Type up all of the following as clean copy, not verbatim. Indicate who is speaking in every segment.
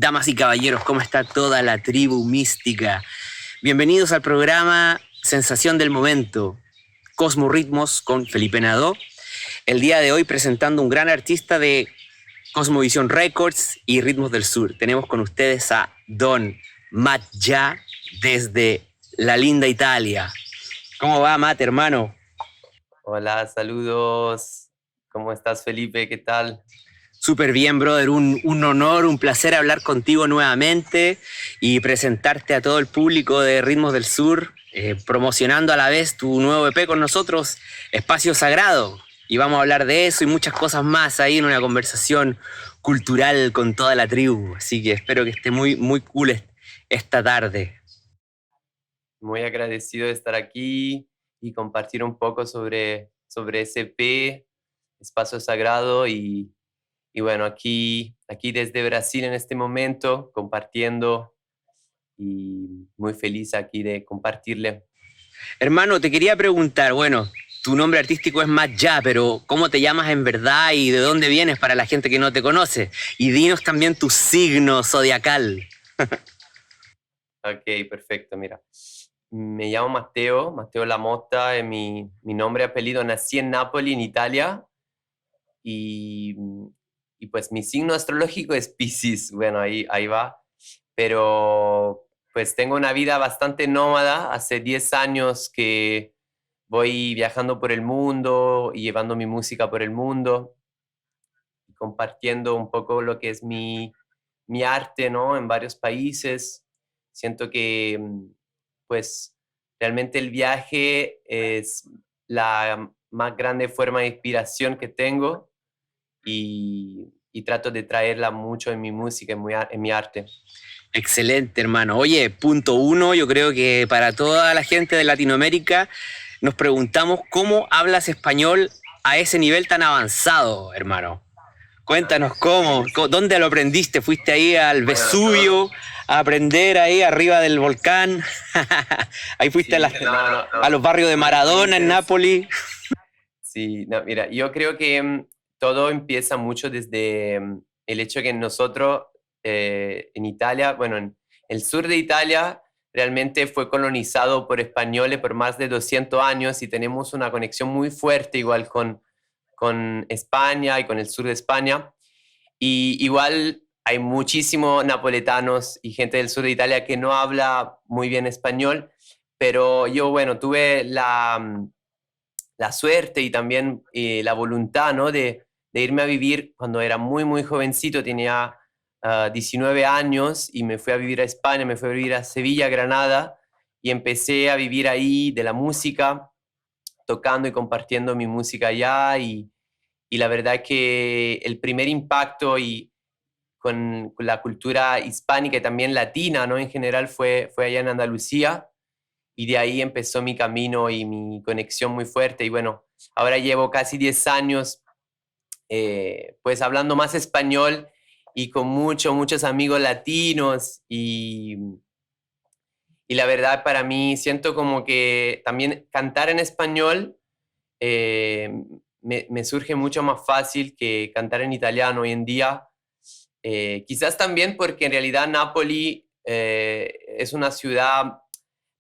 Speaker 1: Damas y caballeros, ¿cómo está toda la tribu mística? Bienvenidos al programa Sensación del Momento, Cosmo Ritmos con Felipe Nadó. El día de hoy presentando un gran artista de Cosmovisión Records y Ritmos del Sur. Tenemos con ustedes a Don Matt Ya desde la linda Italia. ¿Cómo va, Matt, hermano?
Speaker 2: Hola, saludos. ¿Cómo estás, Felipe? ¿Qué tal?
Speaker 1: Súper bien, brother. Un honor, un placer hablar contigo nuevamente y presentarte a todo el público de Ritmos del Sur, promocionando a la vez tu nuevo EP con nosotros, Espacio Sagrado. Y vamos a hablar de eso y muchas cosas más ahí en una conversación cultural con toda la tribu. Así que espero que esté muy, muy cool esta tarde.
Speaker 2: Muy agradecido de estar aquí y compartir un poco sobre ese EP, Espacio Sagrado y bueno, aquí desde Brasil en este momento, compartiendo y muy feliz aquí de compartirle.
Speaker 1: Hermano, te quería preguntar, bueno, tu nombre artístico es Matt Ya, pero ¿cómo te llamas en verdad y de dónde vienes para la gente que no te conoce? Y dinos también tu signo zodiacal.
Speaker 2: Ok, perfecto, mira. Me llamo Matteo Lamotta, es mi nombre y apellido. Nací en Nápoles, en Italia, y, y pues mi signo astrológico es Piscis, bueno, ahí va, pero pues tengo una vida bastante nómada, hace 10 años que voy viajando por el mundo y llevando mi música por el mundo, y compartiendo un poco lo que es mi arte, ¿no? En varios países. Siento que pues realmente el viaje es la más grande forma de inspiración que tengo y trato de traerla mucho en mi música, en mi arte.
Speaker 1: Excelente, hermano. Oye, punto uno, yo creo que para toda la gente de Latinoamérica nos preguntamos cómo hablas español a ese nivel tan avanzado, hermano. Cuéntanos dónde lo aprendiste. ¿Fuiste ahí al
Speaker 2: Bueno, todo,
Speaker 1: Vesubio a aprender ahí arriba del volcán? Ahí fuiste
Speaker 2: sí, no, no,
Speaker 1: a
Speaker 2: no,
Speaker 1: los barrios de
Speaker 2: muy, muy
Speaker 1: Maradona en
Speaker 2: interesante.
Speaker 1: Nápoles.
Speaker 2: Sí, no, mira, yo creo que todo empieza mucho desde el hecho que nosotros en Italia, bueno, en el sur de Italia realmente fue colonizado por españoles por más de 200 años y tenemos una conexión muy fuerte igual con España y con el sur de España. Y igual hay muchísimos napoletanos y gente del sur de Italia que no habla muy bien español, pero yo, bueno, tuve la suerte y también la voluntad, ¿no? De irme a vivir cuando era muy, muy jovencito, tenía 19 años y me fui a vivir a España, me fui a vivir a Sevilla, Granada, y empecé a vivir ahí de la música, tocando y compartiendo mi música allá y la verdad que el primer impacto y con la cultura hispánica y también latina, ¿no? En general fue allá en Andalucía y de ahí empezó mi camino y mi conexión muy fuerte. Y bueno, ahora llevo casi 10 años pues hablando más español y con muchos amigos latinos y la verdad para mí siento como que también cantar en español eh, me surge mucho más fácil que cantar en italiano hoy en día. Quizás también porque en realidad Nápoli es una ciudad,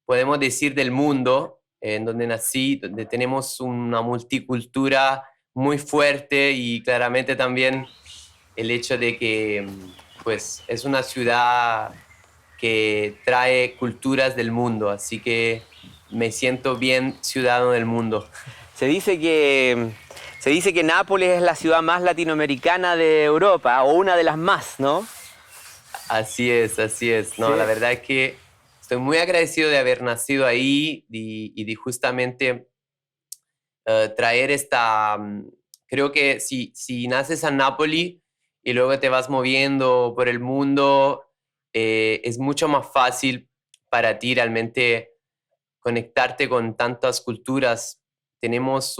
Speaker 2: podemos decir, del mundo, en donde nací, donde tenemos una multicultura muy fuerte y claramente también el hecho de que pues es una ciudad que trae culturas del mundo, así que me siento bien ciudadano del mundo.
Speaker 1: Se dice que, se dice que Nápoles es la ciudad más latinoamericana de Europa, o una de las más, ¿no?
Speaker 2: Así es, así es.
Speaker 1: Sí.
Speaker 2: No, la verdad es que estoy muy agradecido de haber nacido ahí y de justamente traer esta... creo que si naces en Nápoli y luego te vas moviendo por el mundo, es mucho más fácil para ti realmente conectarte con tantas culturas. Tenemos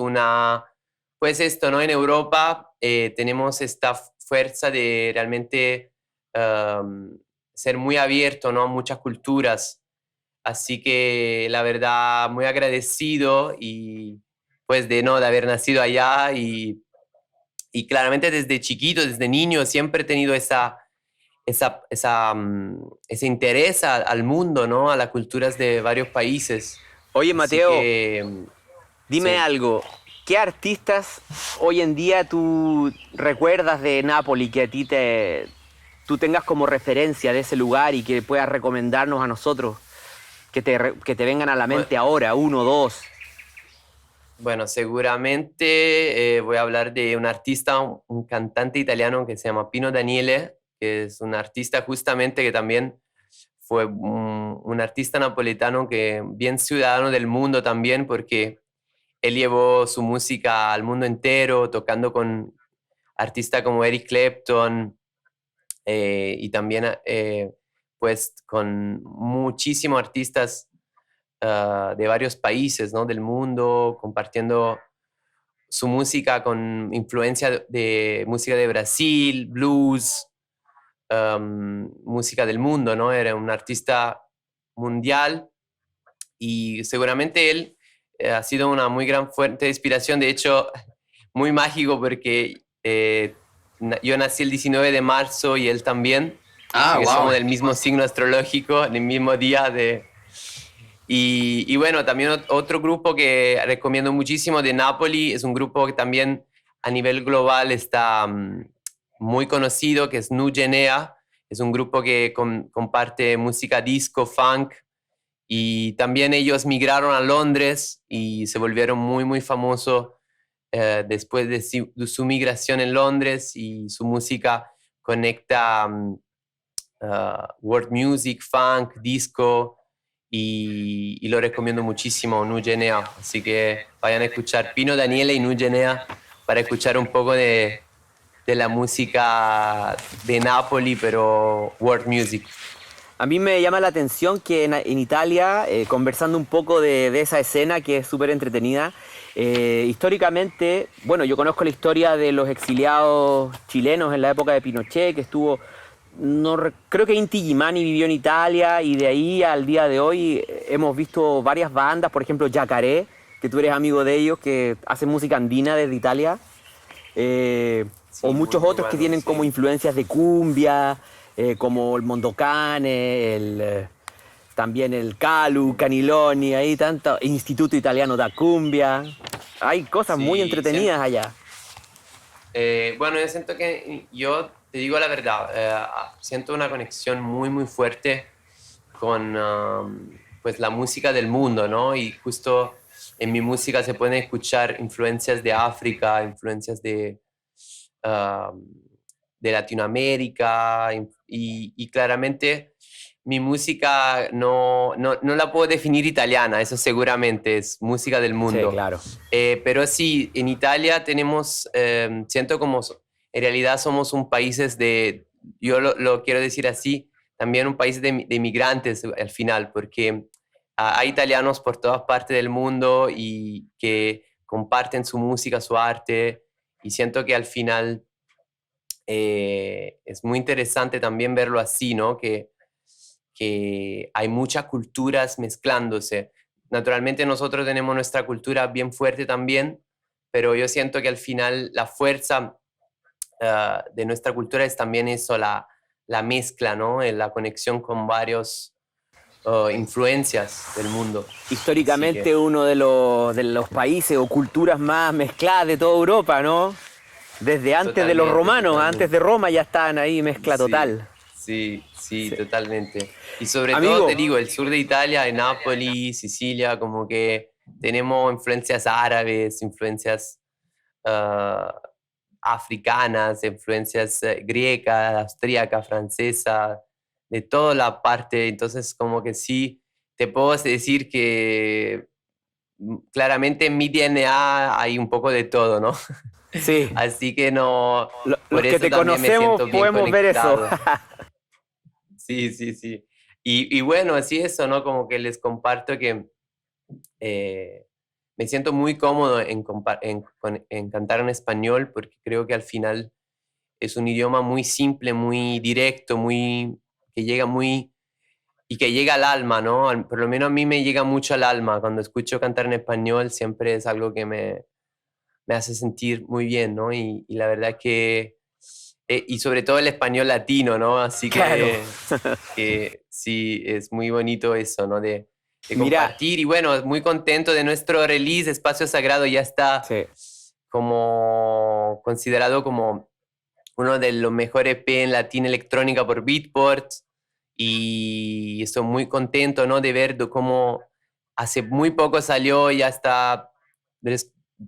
Speaker 2: pues esto, ¿no? En Europa tenemos esta fuerza de realmente um, ser muy abierto, ¿no? A muchas culturas. Así que la verdad, muy agradecido y pues de, ¿no? De haber nacido allá y claramente desde chiquito, desde niño, siempre he tenido ese interés al mundo, ¿no? A las culturas de varios países.
Speaker 1: Oye,
Speaker 2: Así
Speaker 1: Mateo,
Speaker 2: que,
Speaker 1: dime
Speaker 2: sí.
Speaker 1: algo. ¿Qué artistas hoy en día tú recuerdas de Nápoli que a ti tú tengas como referencia de ese lugar y que puedas recomendarnos a nosotros, que te vengan a la
Speaker 2: Bueno,
Speaker 1: mente ahora, uno, dos?
Speaker 2: bueno, seguramente voy a hablar de un artista, un cantante italiano que se llama Pino Daniele, que es un artista justamente que también fue un artista napolitano que bien ciudadano del mundo también, porque él llevó su música al mundo entero, tocando con artistas como Eric Clapton, y también pues con muchísimos artistas de varios países, ¿no? Del mundo, compartiendo su música con influencia de música de Brasil, blues, música del mundo, ¿no? Era un artista mundial y seguramente él ha sido una muy gran fuente de inspiración. De hecho, muy mágico porque yo nací el 19 de marzo y él también,
Speaker 1: Ah,
Speaker 2: porque
Speaker 1: wow.
Speaker 2: somos del mismo signo astrológico, en el mismo día de... Y bueno, también otro grupo que recomiendo muchísimo de Napoli es un grupo que también a nivel global está muy conocido, que es Nu Genea. Es un grupo que comparte música disco, funk, y también ellos migraron a Londres y se volvieron muy, muy famosos después de su migración en Londres, y su música conecta world music, funk, disco, y lo recomiendo muchísimo, Nu Genea. Así que vayan a escuchar Pino Daniele y Nu Genea para escuchar un poco de la música de Napoli, pero world music.
Speaker 1: A mí me llama la atención que en Italia, conversando un poco de esa escena que es súper entretenida, históricamente, bueno, yo conozco la historia de los exiliados chilenos en la época de Pinochet, que estuvo, creo que Inti Gimani vivió en Italia y de ahí al día de hoy hemos visto varias bandas, por ejemplo Yacaré, que tú eres amigo de ellos, que hacen música andina desde Italia. O
Speaker 2: Sí, muy,
Speaker 1: muchos
Speaker 2: muy
Speaker 1: otros que
Speaker 2: bueno,
Speaker 1: tienen como
Speaker 2: sí.
Speaker 1: influencias de cumbia, como el Mondocane, también el Calu, Caniloni, ahí tanto, Instituto Italiano da Cumbia. Hay cosas muy
Speaker 2: Sí,
Speaker 1: entretenidas allá.
Speaker 2: bueno, yo siento que, yo te digo la verdad, siento una conexión muy, muy fuerte con pues la música del mundo, ¿no? Y justo en mi música se pueden escuchar influencias de África, influencias um, de Latinoamérica, y claramente mi música no la puedo definir italiana, eso seguramente es música del
Speaker 1: Sí,
Speaker 2: mundo.
Speaker 1: claro.
Speaker 2: Pero sí, en Italia tenemos, siento como en realidad somos un país yo lo quiero decir así, también un país de migrantes al final, porque hay italianos por todas partes del mundo y que comparten su música, su arte, y siento que al final es muy interesante también verlo así, ¿no? Que hay muchas culturas mezclándose. Naturalmente nosotros tenemos nuestra cultura bien fuerte también, pero yo siento que al final la fuerza de nuestra cultura es también eso, la mezcla, ¿no? La conexión con varios influencias del mundo. Así
Speaker 1: Históricamente
Speaker 2: que
Speaker 1: uno de los países o culturas más mezcladas de toda Europa, ¿no? Desde antes de los
Speaker 2: totalmente,
Speaker 1: romanos, antes de
Speaker 2: totalmente.
Speaker 1: Roma ya estaban ahí, mezcla
Speaker 2: Sí,
Speaker 1: total.
Speaker 2: sí, sí,
Speaker 1: Sí.
Speaker 2: totalmente. Y sobre todo
Speaker 1: Amigo,
Speaker 2: te digo, el sur de Italia, en Nápoles, Sicilia, como que tenemos influencias árabes, influencias ah, africanas, influencias griegas, austríacas, francesas, de toda la parte. Entonces, como que sí, te puedo decir que claramente en mi DNA hay un poco de todo, ¿no?
Speaker 1: sí,
Speaker 2: Así que no,
Speaker 1: los
Speaker 2: por
Speaker 1: que
Speaker 2: eso
Speaker 1: te
Speaker 2: también me
Speaker 1: conocemos
Speaker 2: siento bien
Speaker 1: podemos ver eso.
Speaker 2: conectado. Sí, sí, sí. Y bueno, así eso, ¿no? Como que les comparto que eh, me siento muy cómodo en cantar en español, porque creo que al final es un idioma muy simple, muy directo, que llega y que llega al alma, ¿no? Por lo menos a mí me llega mucho al alma. Cuando escucho cantar en español siempre es algo que me hace sentir muy bien, ¿no? Y la verdad que y sobre todo el español latino, ¿no? Así
Speaker 1: Claro.
Speaker 2: que sí, es muy bonito eso, ¿no? De
Speaker 1: Mira,
Speaker 2: compartir. Y bueno, muy contento de nuestro release. Espacio Sagrado ya está
Speaker 1: sí.
Speaker 2: como considerado como uno de los mejores EP en latina electrónica por Beatport. Y estoy muy contento, ¿no? De ver cómo hace muy poco salió, ya está,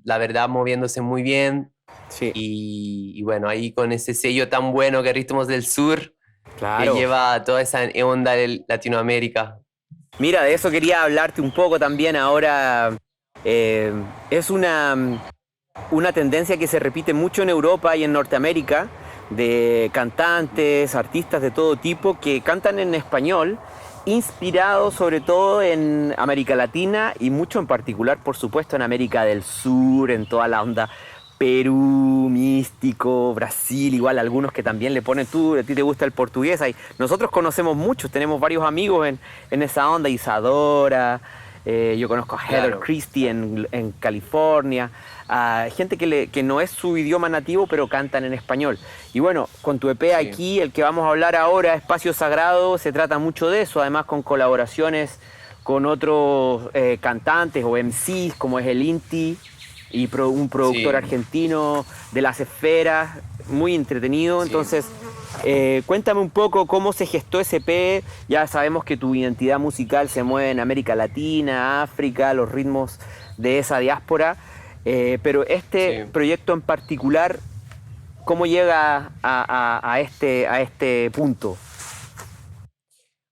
Speaker 2: la verdad, moviéndose muy bien.
Speaker 1: Sí,
Speaker 2: Y bueno, ahí con ese sello tan bueno que Ritmos del Sur, que
Speaker 1: claro.
Speaker 2: lleva toda esa onda de Latinoamérica.
Speaker 1: Mira, de eso quería hablarte un poco también ahora. eh, es una tendencia que se repite mucho en Europa y en Norteamérica, de cantantes, artistas de todo tipo que cantan en español, inspirados sobre todo en América Latina y mucho en particular, por supuesto, en América del Sur, en toda la onda Perú, místico, Brasil, igual algunos que también le ponen, tú, a ti te gusta el portugués, ahí. Nosotros conocemos muchos, tenemos varios amigos en esa onda, Isadora, yo conozco a Heather
Speaker 2: Claro,
Speaker 1: Christie en California, a gente que no es su idioma nativo, pero cantan en español. Y bueno, con tu EP
Speaker 2: sí,
Speaker 1: aquí, el que vamos a hablar ahora, Espacio Sagrado, se trata mucho de eso, además con colaboraciones con otros cantantes o MCs, como es el Inti, y un productor
Speaker 2: sí,
Speaker 1: argentino de las esferas, muy entretenido.
Speaker 2: sí.
Speaker 1: Entonces, cuéntame un poco cómo se gestó ese EP. Ya sabemos que tu identidad musical se mueve en América Latina, África, los ritmos de esa diáspora, pero este
Speaker 2: Sí.
Speaker 1: proyecto en particular, ¿cómo llega a este punto?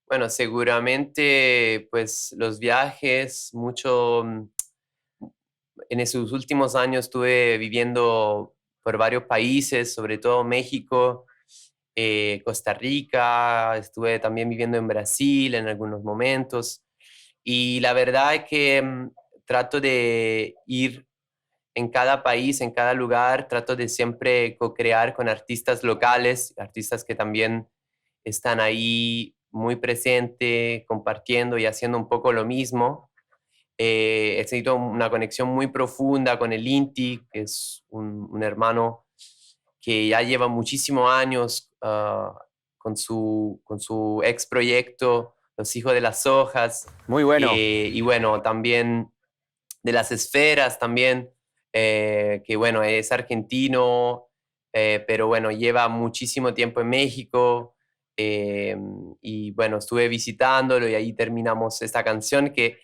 Speaker 2: Bueno, seguramente, pues los viajes, mucho, en esos últimos años estuve viviendo por varios países, sobre todo México, Costa Rica, estuve también viviendo en Brasil en algunos momentos. Y la verdad es que trato de ir en cada país, en cada lugar, trato de siempre co-crear con artistas locales, artistas que también están ahí muy presente, compartiendo y haciendo un poco lo mismo. He tenido una conexión muy profunda con el Inti, que es un hermano que ya lleva muchísimos años con su ex proyecto, Los Hijos de las Hojas,
Speaker 1: Muy bueno.
Speaker 2: y bueno, también de las esferas también, que bueno, es argentino, pero bueno, lleva muchísimo tiempo en México, eh, y bueno, estuve visitándolo y ahí terminamos esta canción que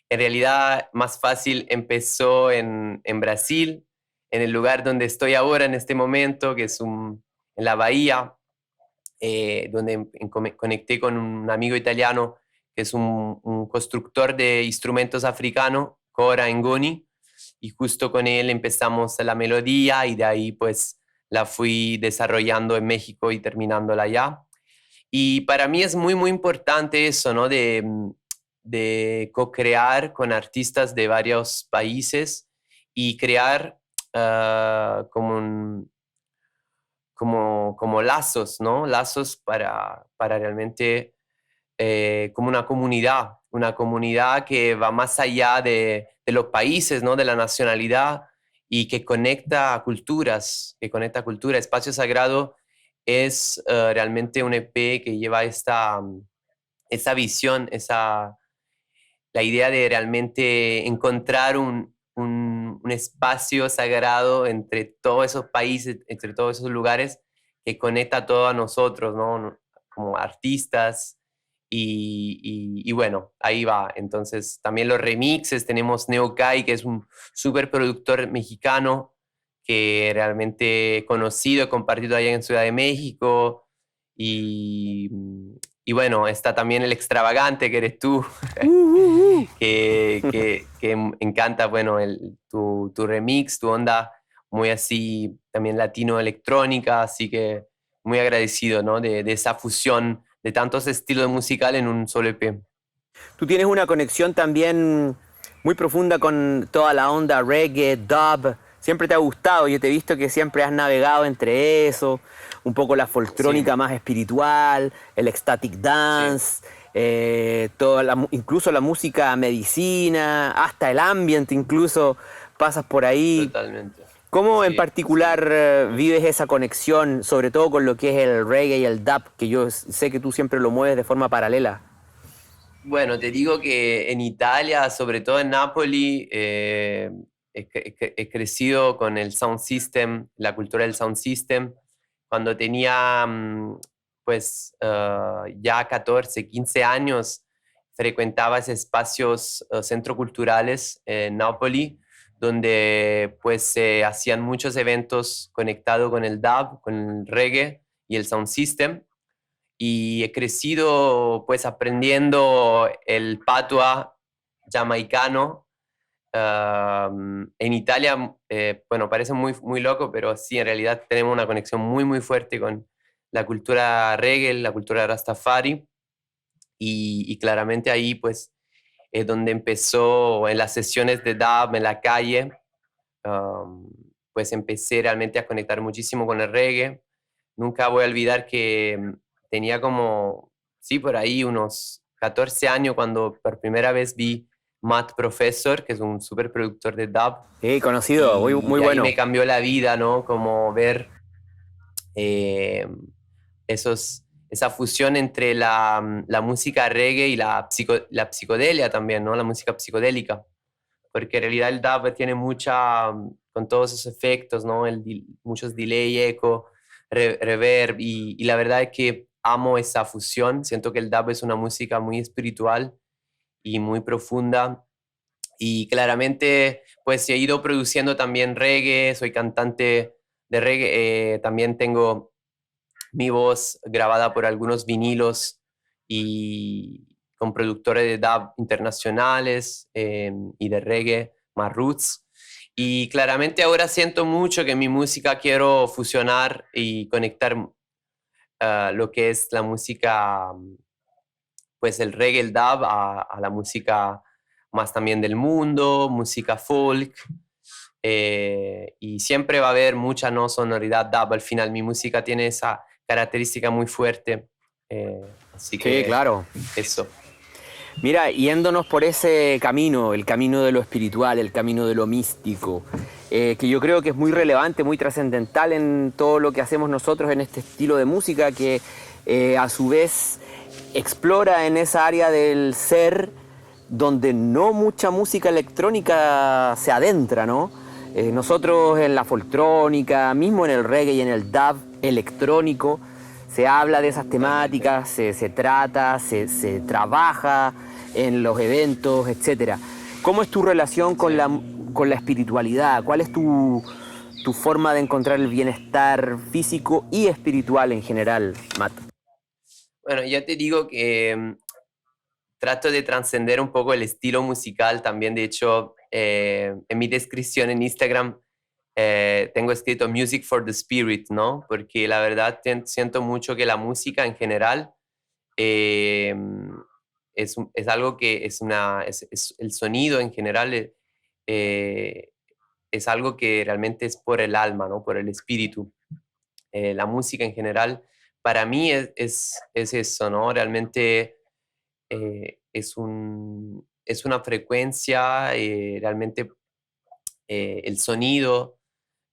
Speaker 2: en realidad más fácil empezó en Brasil, en el lugar donde estoy ahora en este momento, que es en la Bahía, donde conecté con un amigo italiano que es un constructor de instrumentos africano, Cora Ngoni, y justo con él empezamos la melodía y de ahí pues la fui desarrollando en México y terminándola allá. Y para mí es muy, muy importante eso, ¿no? De co-crear con artistas de varios países y crear como como lazos, ¿no? Lazos para realmente como una comunidad que va más allá de los países, ¿no? De la nacionalidad y que conecta culturas, que conecta cultura. Espacio Sagrado es realmente un EP que lleva esa visión, la idea de realmente encontrar un espacio sagrado entre todos esos países, entre todos esos lugares que conecta a todos nosotros, ¿no? Como artistas. Y bueno, ahí va. Entonces, también los remixes, tenemos Neokai, que es un súper productor mexicano que realmente conocido, compartido allá en Ciudad de México. Y, y bueno, está también el extravagante que eres tú, que encanta, bueno, tu remix, tu onda muy así, también latino electrónica, así que muy agradecido, ¿no? De esa fusión de tantos estilos musicales en un solo EP.
Speaker 1: Tú tienes una conexión también muy profunda con toda la onda reggae, dub. Siempre te ha gustado, yo te he visto que siempre has navegado entre eso, un poco la
Speaker 2: Sí,
Speaker 1: folclórica más espiritual, el ecstatic
Speaker 2: sí,
Speaker 1: dance, incluso la música medicina, hasta el ambient incluso pasas por ahí.
Speaker 2: totalmente.
Speaker 1: ¿Cómo en
Speaker 2: Sí, sí.
Speaker 1: particular vives esa conexión, sobre todo con lo que es el reggae y el dub, que yo sé que tú siempre lo mueves de forma paralela?
Speaker 2: Bueno, te digo que en Italia, sobre todo en Nápoli, he crecido con el sound system, la cultura del sound system. Cuando tenía pues ya 14, 15 años, frecuentaba esos espacios centroculturales en Nápoli, donde pues se hacían muchos eventos conectados con el dub, con el reggae y el sound system y he crecido pues aprendiendo el patua jamaicano. En Italia, bueno, parece muy, muy loco, pero sí, en realidad tenemos una conexión muy, muy fuerte con la cultura reggae, la cultura rastafari, y claramente ahí pues es donde empezó en las sesiones de dub en la calle, um, pues empecé realmente a conectar muchísimo con el reggae. Nunca voy a olvidar que tenía como, sí, por ahí unos 14 años cuando por primera vez vi Matt Professor, que es un super productor de dub,
Speaker 1: Sí, conocido, muy,
Speaker 2: y
Speaker 1: muy
Speaker 2: de ahí
Speaker 1: bueno.
Speaker 2: me cambió la vida, ¿no? Como ver eh, esa fusión entre la música reggae y la psicodelia también, ¿no? La música psicodélica, porque en realidad el dub tiene mucha, con todos esos efectos, ¿no? Muchos delay, eco, reverb, y la verdad es que amo esa fusión. Siento que el dub es una música muy espiritual y muy profunda. Y claramente, pues he ido produciendo también reggae, soy cantante de reggae, también tengo mi voz grabada por algunos vinilos y con productores de dub internacionales y de reggae, más roots. Y claramente ahora siento mucho que mi música quiero fusionar y conectar lo que es la música, pues el reggae, el dub, a la música más también del mundo, música folk. Y siempre va a haber mucha no sonoridad dub. Al final mi música tiene esa característica muy fuerte. Así
Speaker 1: Sí,
Speaker 2: que
Speaker 1: claro.
Speaker 2: eso.
Speaker 1: Mira, yéndonos por ese camino, el camino de lo espiritual, el camino de lo místico, que yo creo que es muy relevante, muy trascendental en todo lo que hacemos nosotros en este estilo de música, que a su vez explora en esa área del ser donde no mucha música electrónica se adentra, ¿no? Nosotros en la folktrónica, mismo en el reggae y en el dub electrónico, se habla de esas
Speaker 2: Totalmente.
Speaker 1: temáticas, se trata, se trabaja en los eventos, etcétera. ¿Cómo es tu relación
Speaker 2: Sí.
Speaker 1: con la espiritualidad? ¿Cuál es tu forma de encontrar el bienestar físico y espiritual en general, Matt?
Speaker 2: Bueno, ya te digo que trato de trascender un poco el estilo musical también. De hecho, en mi descripción en Instagram tengo escrito Music for the Spirit, ¿no? Porque la verdad siento mucho que la música en general eh, es algo que es el sonido en general eh, es algo que realmente es por el alma, ¿no? Por el espíritu. La música en general, para mí es eso, ¿no? Realmente es una frecuencia, realmente el sonido,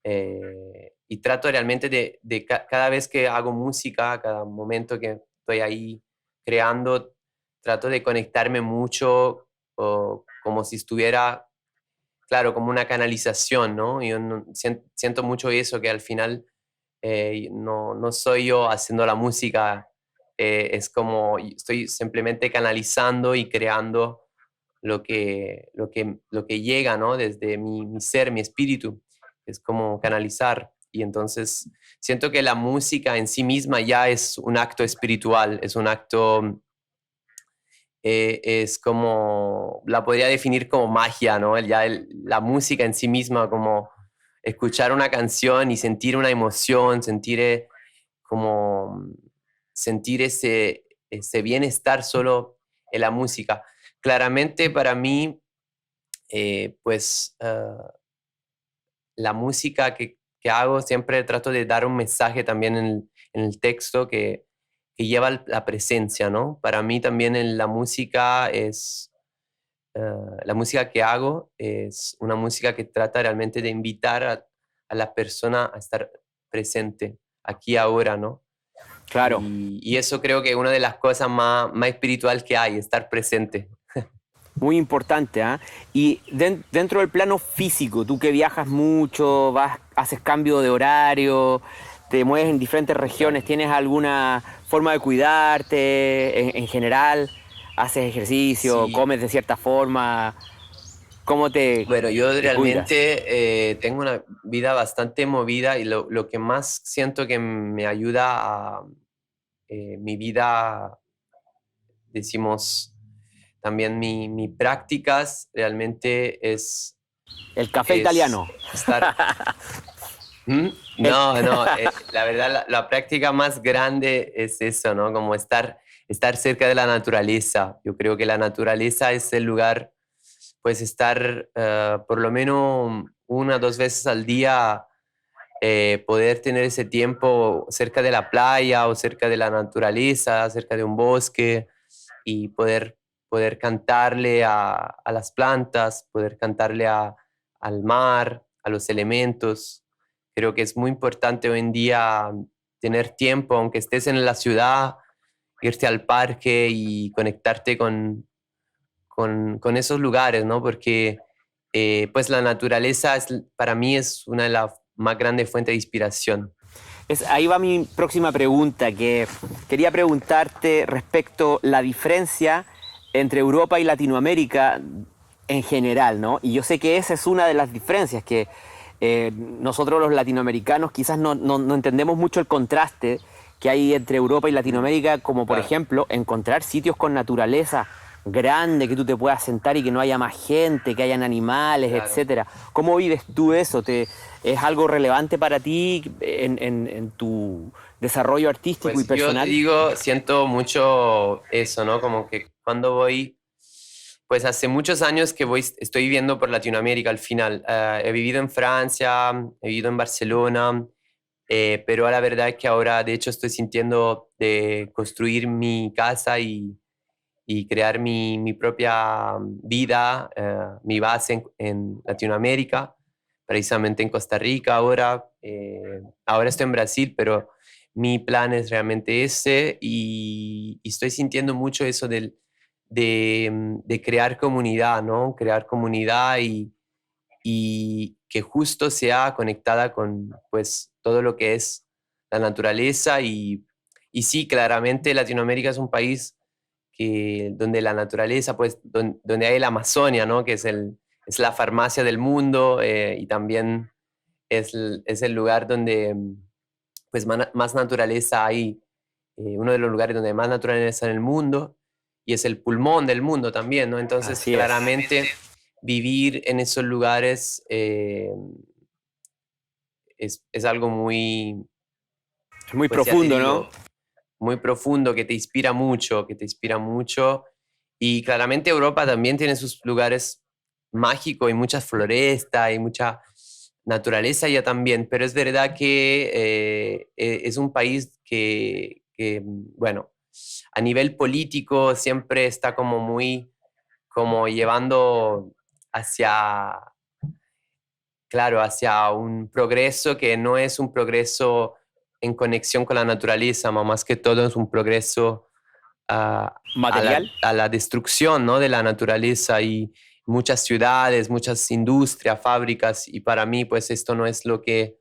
Speaker 2: y trato realmente de cada vez que hago música, cada momento que estoy ahí creando, trato de conectarme mucho, como si estuviera, claro, como una canalización, ¿no? Yo siento mucho eso, que al final no soy yo haciendo la música, es como estoy simplemente canalizando y creando lo que llega, ¿no? Desde mi ser, mi espíritu, es como canalizar. Y entonces siento que la música en sí misma ya es un acto espiritual, es un acto, es como, la podría definir como magia, ¿no? La música en sí misma, como escuchar una canción y sentir una emoción, sentir como sentir ese bienestar solo en la música. Claramente para mí, pues la música que hago siempre trato de dar un mensaje también en el texto que lleva la presencia, ¿no? Para mí también en la música la música que hago es una música que trata realmente de invitar a la persona a estar presente aquí ahora, ¿no?
Speaker 1: Claro.
Speaker 2: Y eso creo que es una de las cosas más espiritual que hay, estar presente.
Speaker 1: Muy importante, ¿ah? Y dentro del plano físico, tú que viajas mucho, haces cambio de horario, te mueves en diferentes regiones,
Speaker 2: Claro.
Speaker 1: ¿tienes alguna forma de cuidarte en general? ¿Haces ejercicio?
Speaker 2: Sí,
Speaker 1: ¿Comes de cierta forma? ¿Cómo
Speaker 2: bueno, yo
Speaker 1: te cuidas?
Speaker 2: realmente tengo una vida bastante movida y lo que más siento que me ayuda a mi vida, decimos, también mi prácticas realmente
Speaker 1: El café
Speaker 2: es
Speaker 1: italiano.
Speaker 2: estar. ¿Mm?
Speaker 1: El-
Speaker 2: No, no, la verdad la práctica más grande es eso, ¿no? Como estar cerca de la naturaleza. Yo creo que la naturaleza es el lugar, pues estar por lo menos una o dos veces al día, poder tener ese tiempo cerca de la playa o cerca de la naturaleza, cerca de un bosque y poder cantarle a las plantas, poder cantarle al mar, a los elementos. Creo que es muy importante hoy en día tener tiempo, aunque estés en la ciudad, irte al parque y conectarte con esos lugares, ¿no? Porque pues la naturaleza para mí es una de las más grandes fuentes de inspiración.
Speaker 1: Ahí va mi próxima pregunta, que quería preguntarte respecto a la diferencia entre Europa y Latinoamérica en general, ¿no? Y yo sé que esa es una de las diferencias, que nosotros los latinoamericanos quizás no entendemos mucho el contraste que hay entre Europa y
Speaker 2: Mm,
Speaker 1: Latinoamérica, como por
Speaker 2: claro,
Speaker 1: ejemplo encontrar sitios con naturaleza grande, que tú te puedas sentar y que no haya más gente, que hayan animales,
Speaker 2: claro.
Speaker 1: etcétera. ¿Cómo vives tú eso? ¿Es algo relevante para ti en tu desarrollo artístico y
Speaker 2: Pues yo te
Speaker 1: personal?
Speaker 2: digo, siento mucho eso, ¿no? Como que cuando voy, pues hace muchos años que estoy viviendo por Latinoamérica al final. He vivido en Francia, he vivido en Barcelona, pero la verdad es que ahora, de hecho, estoy sintiendo de construir mi casa y crear mi propia vida, mi base en Latinoamérica, precisamente en Costa Rica ahora. Ahora estoy en Brasil, pero mi plan es realmente ese y estoy sintiendo mucho eso de crear comunidad, ¿no? Crear comunidad y que justo sea conectada con pues todo lo que es la naturaleza y sí, claramente Latinoamérica es un país donde la naturaleza, pues donde hay la Amazonia, ¿no? Que es la farmacia del mundo, y también es el lugar donde pues más naturaleza hay, uno de los lugares donde hay más naturaleza en el mundo y es el pulmón del mundo también, ¿no? Entonces,
Speaker 1: Así es.
Speaker 2: claramente vivir en esos lugares es algo muy,
Speaker 1: Es muy
Speaker 2: pues ya te
Speaker 1: profundo, ¿no?
Speaker 2: digo, muy profundo, que te inspira mucho, que te inspira mucho. Y claramente Europa también tiene sus lugares mágicos y muchas florestas y mucha naturaleza ya también, pero es verdad que es un país bueno, a nivel político siempre está como muy, como llevando hacia, claro, hacia un progreso que no es un progreso en conexión con la naturaleza, más que todo es un progreso
Speaker 1: Material.
Speaker 2: a la destrucción, ¿no? De la naturaleza y muchas ciudades, muchas industrias, fábricas, y para mí, pues esto no es lo que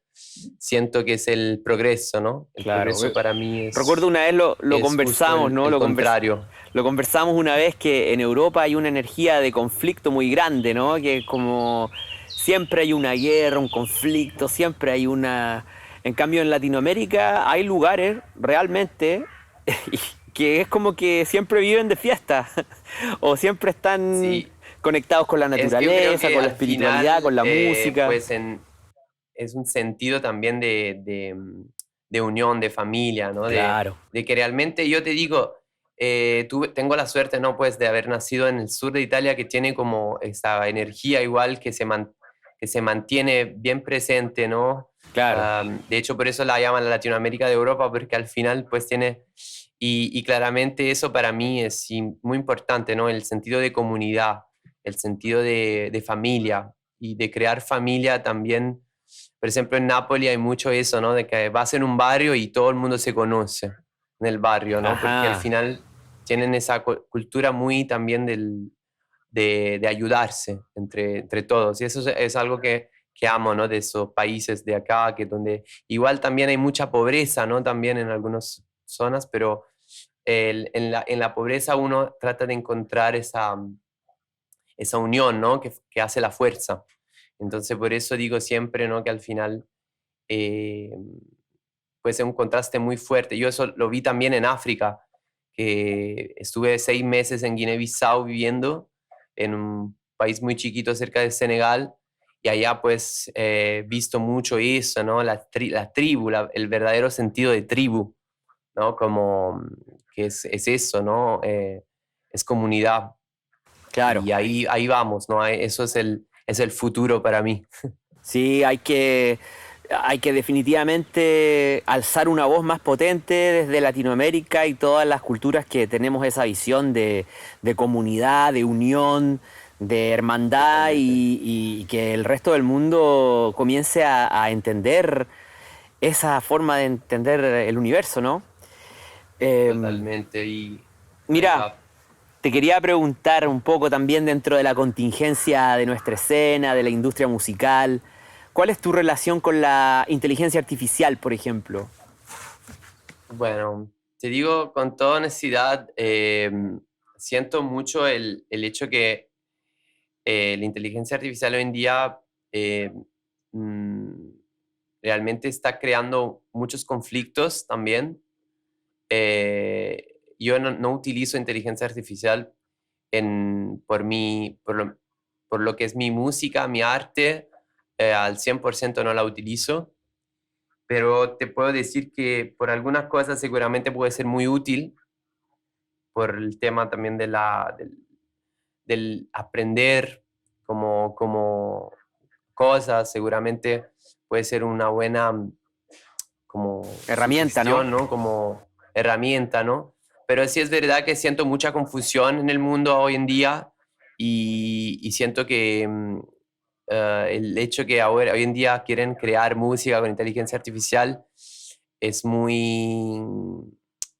Speaker 2: siento que es el progreso, ¿no? El
Speaker 1: Claro.
Speaker 2: progreso para mí
Speaker 1: Recuerdo una vez lo
Speaker 2: es justo
Speaker 1: conversamos, ¿no?
Speaker 2: el contrario.
Speaker 1: Lo conversamos una vez que en Europa hay una energía de conflicto muy grande, ¿no? Que como siempre hay una guerra, un conflicto, siempre hay una... En cambio en Latinoamérica hay lugares realmente que es como que siempre viven de fiesta o siempre están
Speaker 2: Sí,
Speaker 1: conectados con la
Speaker 2: yo creo
Speaker 1: naturaleza,
Speaker 2: que
Speaker 1: con la
Speaker 2: al
Speaker 1: espiritualidad,
Speaker 2: final,
Speaker 1: con la música.
Speaker 2: pues es un sentido también de unión, de familia, ¿no?
Speaker 1: Claro.
Speaker 2: De que realmente yo te digo, tengo la suerte, ¿no? Pues de haber nacido en el sur de Italia que tiene como esa energía igual que se mantiene bien presente, ¿no?
Speaker 1: Claro.
Speaker 2: De hecho, por eso la llaman la Latinoamérica de Europa, porque al final pues tiene, y claramente eso para mí es muy importante, ¿no? El sentido de comunidad, el sentido de familia y de crear familia también por ejemplo, en Nápoles hay mucho eso, ¿no? De que vas en un barrio y todo el mundo se conoce en el barrio, ¿no? Porque al
Speaker 1: Ajá,
Speaker 2: final tienen esa cultura muy también de ayudarse entre todos. Y eso es algo que amo, ¿no? De esos países de acá, que donde igual también hay mucha pobreza, ¿no? También en algunas zonas, pero en la pobreza uno trata de encontrar esa unión, ¿no? Que hace la fuerza. Entonces, por eso digo siempre, ¿no? Que al final eh, puede ser un contraste muy fuerte. Yo eso lo vi también en África, que estuve 6 meses en Guinea-Bissau viviendo, en un país muy chiquito cerca de Senegal, y allá pues he visto mucho eso, ¿no? La tribu, el verdadero sentido de tribu, ¿no? Como que es eso, ¿no? Es comunidad.
Speaker 1: claro.
Speaker 2: Y ahí vamos, ¿no? Eso es el futuro para mí.
Speaker 1: Sí, hay que definitivamente alzar una voz más potente desde Latinoamérica y todas las culturas que tenemos esa visión de comunidad, de unión, de hermandad
Speaker 2: Totalmente.
Speaker 1: y que el resto del mundo comience a entender esa forma de entender el universo, ¿no? Eh,
Speaker 2: Totalmente. Y ahí
Speaker 1: Mira,
Speaker 2: va.
Speaker 1: te quería preguntar un poco también dentro de la contingencia de nuestra escena, de la industria musical, ¿cuál es tu relación con la inteligencia artificial, por ejemplo?
Speaker 2: Bueno, te digo con toda honestidad, siento mucho el hecho que la inteligencia artificial hoy en día eh, mm, realmente está creando muchos conflictos también. Yo no utilizo inteligencia artificial por lo que es mi música, mi arte, al 100% no la utilizo, pero te puedo decir que por algunas cosas seguramente puede ser muy útil por el tema también del aprender como cosas, seguramente puede ser una buena como
Speaker 1: Herramienta, ¿no?
Speaker 2: sugestión, ¿no? Como herramienta, ¿no? Pero sí es verdad que siento mucha confusión en el mundo hoy en día y siento que el hecho que ahora, hoy en día quieren crear música con inteligencia artificial es muy,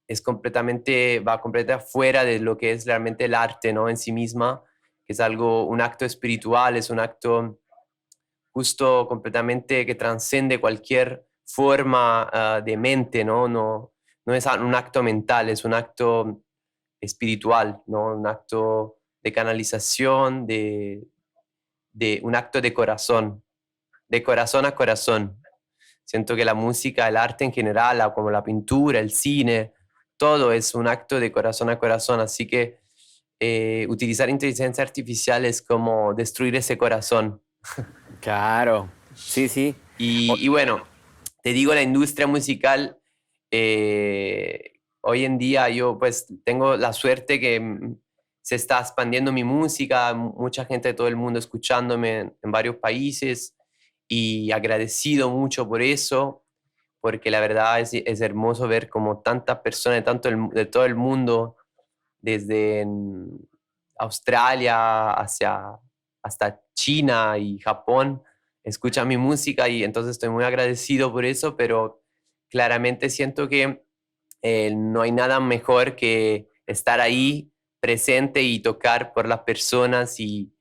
Speaker 2: va completamente fuera de lo que es realmente el arte, ¿no? En sí misma, que es algo, un acto espiritual, es un acto justo completamente que transcende cualquier forma de mente, ¿no? No es un acto mental, es un acto espiritual, ¿no? Un acto de canalización, de un acto de corazón a corazón. Siento que la música, el arte en general, como la pintura, el cine, todo es un acto de corazón a corazón, así que utilizar inteligencia artificial es como destruir ese corazón.
Speaker 1: Claro, sí, sí. O-
Speaker 2: Y bueno, te digo, la industria musical, hoy en día yo pues tengo la suerte que se está expandiendo mi música, mucha gente de todo el mundo escuchándome en varios países y agradecido mucho por eso, porque la verdad es hermoso ver como tantas personas de todo el mundo, desde Australia hasta China y Japón, escucha mi música y entonces estoy muy agradecido por eso, pero claramente siento que no hay nada mejor que estar ahí presente y tocar por las personas y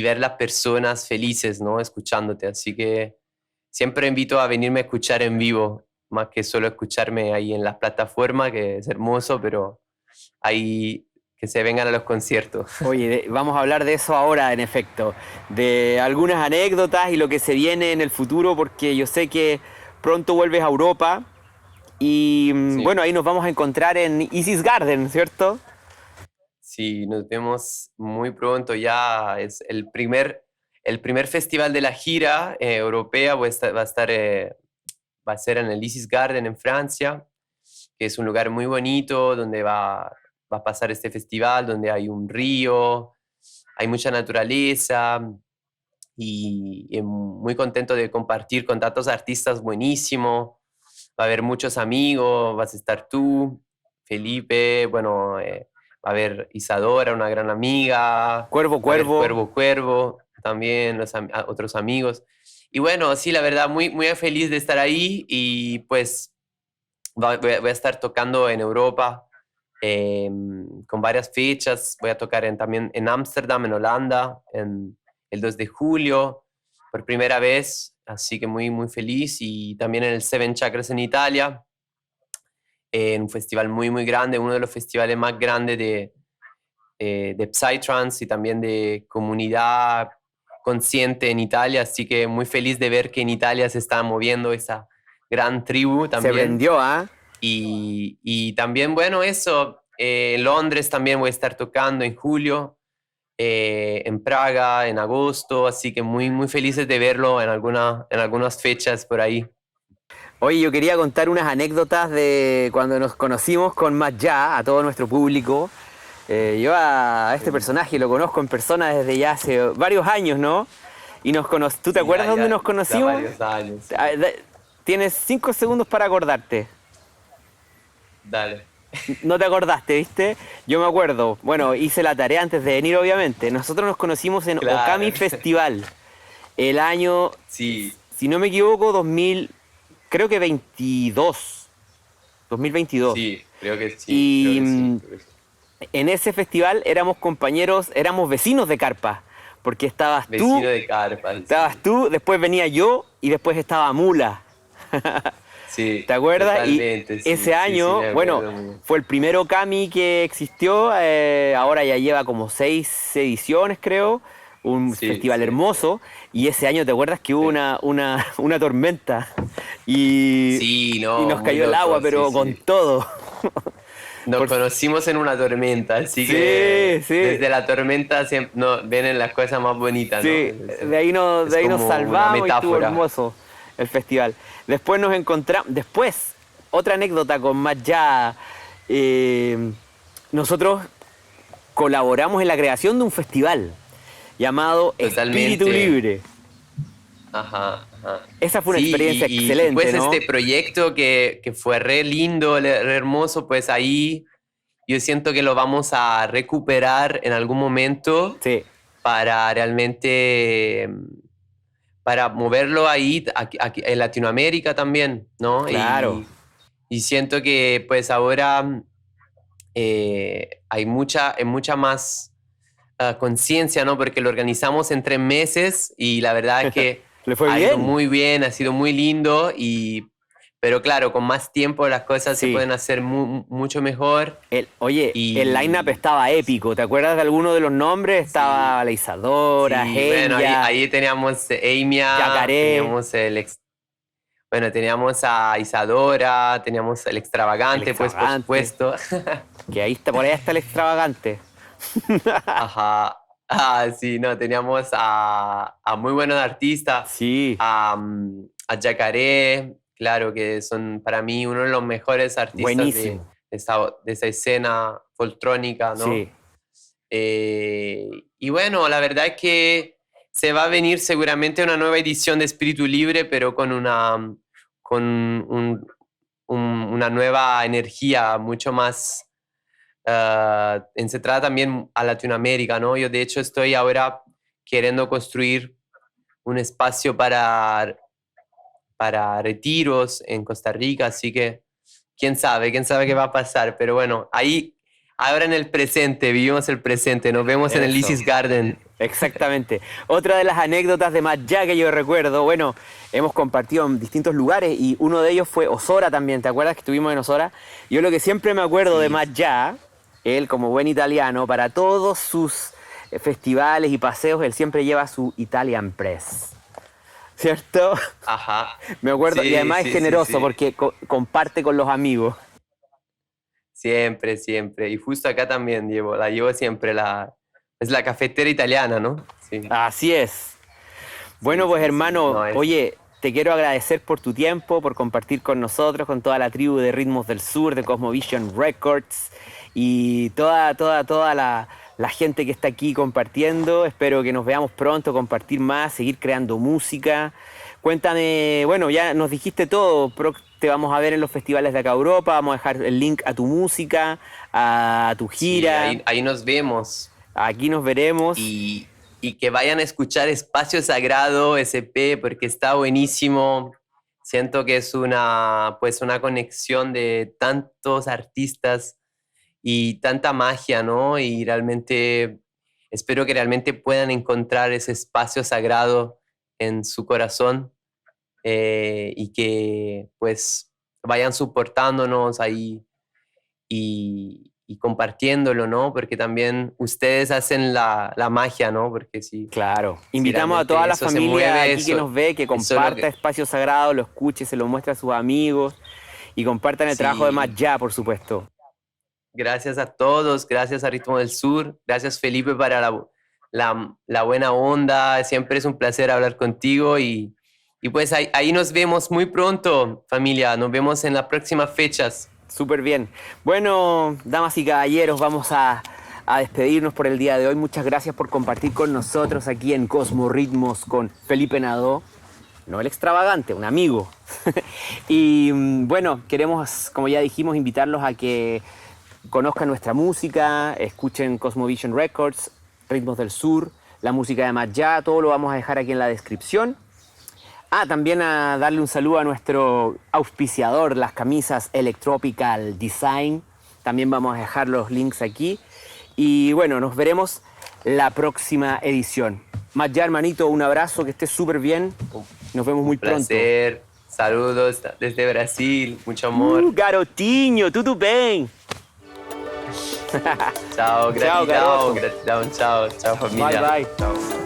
Speaker 2: ver las personas felices, ¿no? Escuchándote. Así que siempre invito a venirme a escuchar en vivo, más que solo escucharme ahí en las plataformas, que es hermoso, pero ahí que se vengan a los conciertos.
Speaker 1: Oye, vamos a hablar de eso ahora, en efecto, de algunas anécdotas y lo que se viene en el futuro, porque yo sé que pronto vuelves a Europa y
Speaker 2: Sí,
Speaker 1: bueno, ahí nos vamos a encontrar en Isis Garden, ¿cierto?
Speaker 2: sí, nos vemos muy pronto. Ya es el primer festival de la gira europea, va a ser en el Isis Garden en Francia, que es un lugar muy bonito donde va a pasar este festival, donde hay un río, hay mucha naturaleza y muy contento de compartir con tantos artistas buenísimos. Va a haber muchos amigos, vas a estar tú, Felipe, bueno, va a haber Isadora, una gran amiga, va
Speaker 1: Cuervo,
Speaker 2: a haber
Speaker 1: Cuervo.
Speaker 2: Cuervo Cuervo, también otros amigos. y bueno, sí, la verdad, muy, muy feliz de estar ahí y pues voy a estar tocando en Europa con varias fechas. Voy a tocar también en Ámsterdam, en Holanda, en el 2 de julio, por primera vez, así que muy, muy feliz. Y también en el Seven Chakras en Italia, en un festival muy, muy grande, uno de los festivales más grandes de Psytrance y también de comunidad consciente en Italia, así que muy feliz de ver que en Italia se está moviendo esa gran tribu
Speaker 1: Se
Speaker 2: también.
Speaker 1: prendió, ¿ah?
Speaker 2: Y también, bueno, eso, en Londres también voy a estar tocando en julio, en Praga, en agosto, así que muy, muy felices de verlo en algunas fechas por ahí.
Speaker 1: Oye, yo quería contar unas anécdotas de cuando nos conocimos con Más Ya, a todo nuestro público. Yo a este personaje lo conozco en persona desde ya hace varios años, ¿no? Y ¿tú te acuerdas dónde nos
Speaker 2: Ya
Speaker 1: conocimos?
Speaker 2: varios años. Sí.
Speaker 1: Tienes 5 segundos para acordarte.
Speaker 2: Dale.
Speaker 1: No te acordaste, ¿viste? Yo me acuerdo. Bueno, hice la tarea antes de venir, obviamente. Nosotros nos conocimos en
Speaker 2: Claro.
Speaker 1: Okami Festival. El año,
Speaker 2: Sí,
Speaker 1: si no me equivoco, 2000, creo que 2022.
Speaker 2: sí, creo que sí,
Speaker 1: Y
Speaker 2: creo que sí. Creo que sí.
Speaker 1: en ese festival éramos compañeros, éramos vecinos de carpa. Porque
Speaker 2: Vecino de carpa.
Speaker 1: estabas tú, después venía yo y después estaba Mula.
Speaker 2: Sí,
Speaker 1: ¿Te acuerdas?
Speaker 2: totalmente,
Speaker 1: Y
Speaker 2: sí,
Speaker 1: ese año,
Speaker 2: me
Speaker 1: bueno,
Speaker 2: acuerdo muy bien.
Speaker 1: fue el primer Okami que existió, ahora ya lleva como 6 ediciones, creo, un
Speaker 2: Sí,
Speaker 1: festival
Speaker 2: sí,
Speaker 1: hermoso, y ese año, ¿te acuerdas que hubo
Speaker 2: sí.
Speaker 1: una tormenta? Y,
Speaker 2: Sí,
Speaker 1: y
Speaker 2: no,
Speaker 1: nos
Speaker 2: muy
Speaker 1: cayó el agua,
Speaker 2: loco, sí,
Speaker 1: pero con
Speaker 2: sí.
Speaker 1: todo.
Speaker 2: Nos
Speaker 1: Por-
Speaker 2: conocimos en una tormenta, así
Speaker 1: sí,
Speaker 2: que
Speaker 1: sí,
Speaker 2: desde la tormenta siempre vienen las cosas más bonitas, ¿no?
Speaker 1: sí,
Speaker 2: Es
Speaker 1: de ahí nos
Speaker 2: como una
Speaker 1: salvamos y estuvo
Speaker 2: metáfora.
Speaker 1: hermoso el festival. Después nos encontramos, otra anécdota con más ya, nosotros colaboramos en la creación de un festival llamado Espíritu
Speaker 2: Totalmente.
Speaker 1: Libre.
Speaker 2: Ajá, ajá.
Speaker 1: Esa fue una
Speaker 2: Sí,
Speaker 1: experiencia
Speaker 2: y
Speaker 1: excelente,
Speaker 2: pues
Speaker 1: ¿no?
Speaker 2: este proyecto que fue re lindo, re hermoso, pues ahí yo siento que lo vamos a recuperar en algún momento
Speaker 1: Sí,
Speaker 2: para realmente, para moverlo ahí, aquí en Latinoamérica también, ¿no?
Speaker 1: claro.
Speaker 2: Y siento que pues ahora hay mucha más conciencia, ¿no? Porque lo organizamos en 3 meses y la verdad es que
Speaker 1: ¿Le fue
Speaker 2: ha ido
Speaker 1: bien?
Speaker 2: muy bien, ha sido muy lindo, pero claro, con más tiempo las cosas se
Speaker 1: Sí.
Speaker 2: pueden hacer mucho mejor
Speaker 1: Oye, el line-up
Speaker 2: y
Speaker 1: estaba épico. ¿Te acuerdas de alguno de los nombres?
Speaker 2: sí,
Speaker 1: Estaba la Isadora,
Speaker 2: sí, bueno,
Speaker 1: Genya,
Speaker 2: ahí teníamos Eimia,
Speaker 1: Yacaré,
Speaker 2: bueno, teníamos a Isadora, teníamos el
Speaker 1: el
Speaker 2: extravagante, pues por
Speaker 1: extravagante.
Speaker 2: supuesto.
Speaker 1: Que ahí está, por ahí está el extravagante.
Speaker 2: Ajá. Ah, sí, no, teníamos a muy buenos artistas,
Speaker 1: Sí,
Speaker 2: a Yacaré, claro, que son para mí uno de los mejores artistas
Speaker 1: buenísimo.
Speaker 2: de esa escena foltrónica, ¿no?
Speaker 1: Sí.
Speaker 2: Eh, y bueno, la verdad es que se va a venir seguramente una nueva edición de Espíritu Libre, pero con una nueva energía mucho más centrada también a Latinoamérica, ¿no? Yo de hecho estoy ahora queriendo construir un espacio para retiros en Costa Rica, así que quién sabe qué va a pasar, pero bueno, ahí, ahora en el presente, vivimos el presente, nos vemos en el
Speaker 1: Eso.
Speaker 2: Isis Garden.
Speaker 1: Exactamente. Otra de las anécdotas de Matt Ya que yo recuerdo, bueno, hemos compartido en distintos lugares y uno de ellos fue Osora también. ¿Te acuerdas que estuvimos en Osora? Yo lo que siempre me acuerdo de
Speaker 2: Sí,
Speaker 1: Matt Ya, él como buen italiano, para todos sus festivales y paseos, él siempre lleva su Italian Press. ¿Cierto?
Speaker 2: ajá,
Speaker 1: Me acuerdo, y
Speaker 2: sí,
Speaker 1: además es
Speaker 2: sí, sí,
Speaker 1: generoso
Speaker 2: sí,
Speaker 1: porque comparte con los amigos.
Speaker 2: siempre, siempre, y justo acá también la llevo siempre, es la cafetera italiana, ¿no? Sí,
Speaker 1: Así es.
Speaker 2: sí,
Speaker 1: Bueno, pues
Speaker 2: sí, sí,
Speaker 1: hermano,
Speaker 2: no es...
Speaker 1: oye, te quiero agradecer por tu tiempo, por compartir con nosotros, con toda la tribu de Ritmos del Sur, de Cosmovision Records y toda la gente que está aquí compartiendo. Espero que nos veamos pronto, compartir más, seguir creando música. Cuéntame, bueno, ya nos dijiste todo, te vamos a ver en los festivales de acá Europa, vamos a dejar el link a tu música, a tu
Speaker 2: Sí,
Speaker 1: gira,
Speaker 2: ahí nos vemos.
Speaker 1: aquí nos veremos.
Speaker 2: Y, y que vayan a escuchar Espacio Sagrado SP porque está buenísimo. Siento que es pues una conexión de tantos artistas y tanta magia, ¿no? Y realmente espero que realmente puedan encontrar ese espacio sagrado en su corazón y que pues vayan soportándonos ahí y compartiéndolo, ¿no? Porque también ustedes hacen la magia, ¿no? Porque si,
Speaker 1: Claro.
Speaker 2: si
Speaker 1: Invitamos a toda la
Speaker 2: eso se
Speaker 1: familia
Speaker 2: mueve,
Speaker 1: aquí que nos ve, que
Speaker 2: eso es
Speaker 1: comparta Espacio Sagrado, lo escuche, se lo muestre a sus amigos y compartan el trabajo de
Speaker 2: sí.
Speaker 1: Más Ya, por supuesto.
Speaker 2: Gracias a todos, gracias a Ritmo del Sur, gracias Felipe para la buena onda, siempre es un placer hablar contigo y pues ahí nos vemos muy pronto, familia, nos vemos en las próximas fechas.
Speaker 1: Súper bien. Bueno, damas y caballeros, vamos a despedirnos por el día de hoy. Muchas gracias por compartir con nosotros aquí en Cosmorritmos con Felipe Nadó. No el extravagante, un amigo. Y bueno, queremos, como ya dijimos, invitarlos a que conozcan nuestra música, escuchen Cosmovision Records, Ritmos del Sur, la música de Más Ya, todo lo vamos a dejar aquí en la descripción. También a darle un saludo a nuestro auspiciador, las camisas Electropical Design. También vamos a dejar los links aquí. Y bueno, nos veremos la próxima edición. Más Ya, hermanito, un abrazo, que estés súper bien. Nos vemos muy pronto.
Speaker 2: Un placer, saludos desde Brasil, mucho amor.
Speaker 1: Garotinho, tudo bem?
Speaker 2: Chao,
Speaker 1: Chao, garoto.
Speaker 2: gratidão, chao, chao familia.
Speaker 1: Bye, bye.
Speaker 2: Chao.